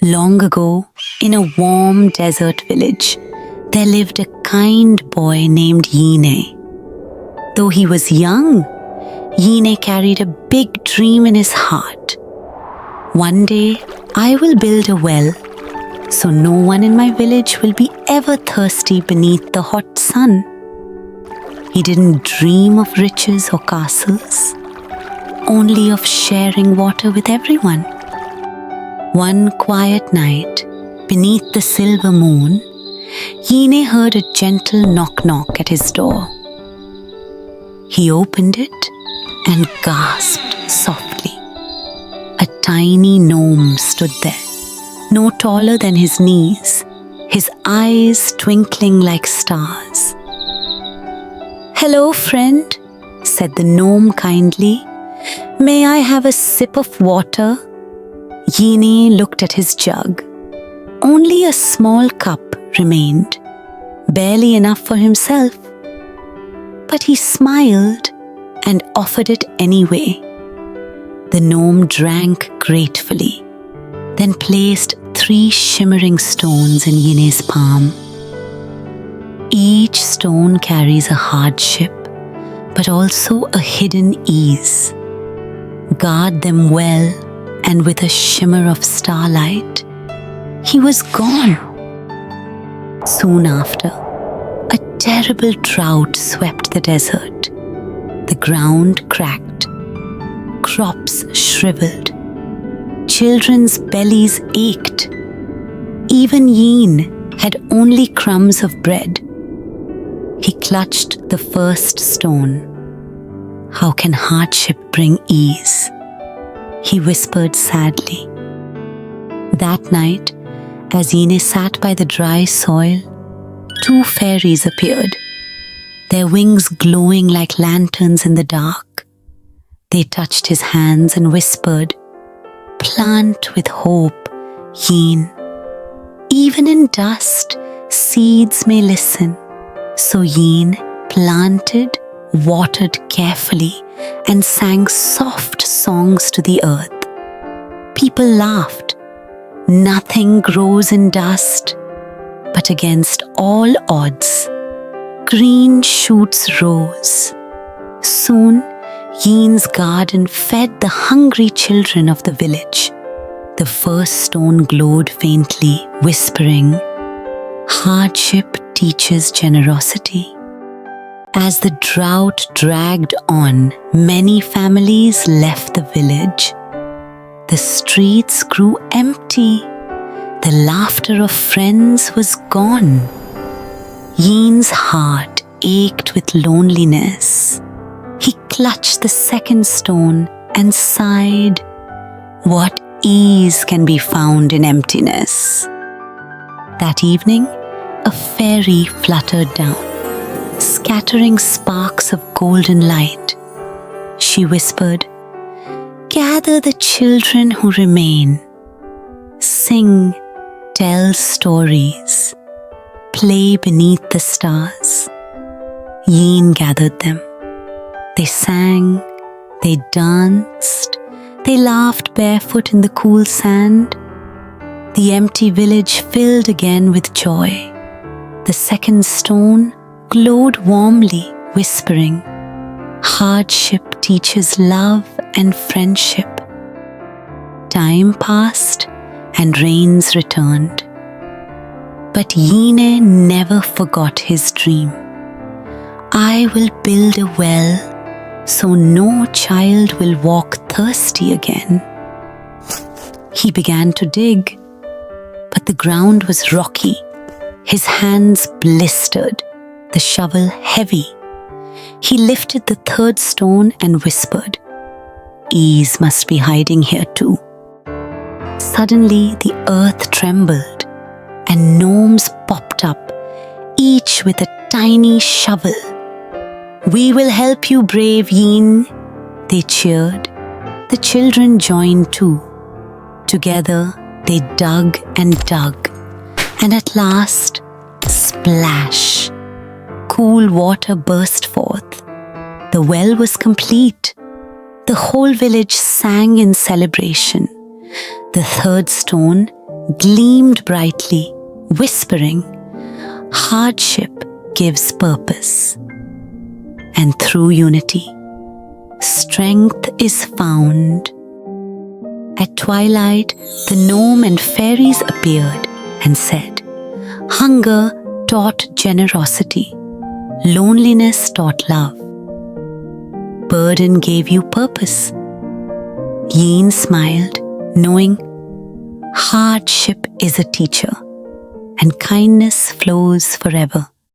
Long ago, in a warm desert village, there lived a kind boy named Yine. Though he was young, Yine carried a big dream in his heart. One day, I will build a well, so no one in my village will be ever thirsty beneath the hot sun. He didn't dream of riches or castles, only of sharing water with everyone. One quiet night, beneath the silver moon, Yine heard a gentle knock-knock at his door. He opened it and gasped softly. A tiny gnome stood there, no taller than his knees, his eyes twinkling like stars. "Hello, friend," said the gnome kindly. "May I have a sip of water?" Yine looked at his jug. Only a small cup remained, barely enough for himself. But he smiled and offered it anyway. The gnome drank gratefully, then placed 3 shimmering stones in Yine's palm. Each stone carries a hardship, but also a hidden ease. Guard them well, and with a shimmer of starlight, he was gone. Soon after, a terrible drought swept the desert. The ground cracked, crops shriveled, children's bellies ached. Even Yine had only crumbs of bread. He clutched the first stone. "How can hardship bring ease?" he whispered sadly. That night, as Yine sat by the dry soil, 2 fairies appeared, their wings glowing like lanterns in the dark. They touched his hands and whispered, "Plant with hope, Yine. Even in dust, seeds may listen." So Yine planted, watered carefully, and sang soft songs to the earth. People laughed. Nothing grows in dust, but against all odds, green shoots rose. Soon, Yine's garden fed the hungry children of the village. The first stone glowed faintly, whispering, "Hardship teaches generosity." As the drought dragged on, many families left the village. The streets grew empty. The laughter of friends was gone. Yine's heart ached with loneliness. He clutched the second stone and sighed, "What ease can be found in emptiness?" That evening, a fairy fluttered down, scattering sparks of golden light. She whispered, "Gather the children who remain. Sing, tell stories, play beneath the stars." Yine gathered them. They sang, they danced, they laughed barefoot in the cool sand. The empty village filled again with joy. The second stone glowed warmly, whispering, "Hardship teaches love and friendship." Time passed and rains returned. But Yine never forgot his dream. "I will build a well so no child will walk thirsty again." He began to dig, but the ground was rocky. His hands blistered, the shovel heavy. He lifted the third stone and whispered, "Ease must be hiding here too." Suddenly, the earth trembled, and gnomes popped up, each with a tiny shovel. "We will help you, brave Yine," they cheered. The children joined too. Together, they dug and dug, and at last, splash! Cool water burst forth. The well was complete. The whole village sang in celebration. The third stone, gleamed brightly, whispering, "Hardship gives purpose." And through unity, strength is found. At twilight, the gnome and fairies appeared and said, "Hunger taught generosity, loneliness taught love. Burden gave you purpose." Yine smiled, knowing hardship is a teacher and kindness flows forever.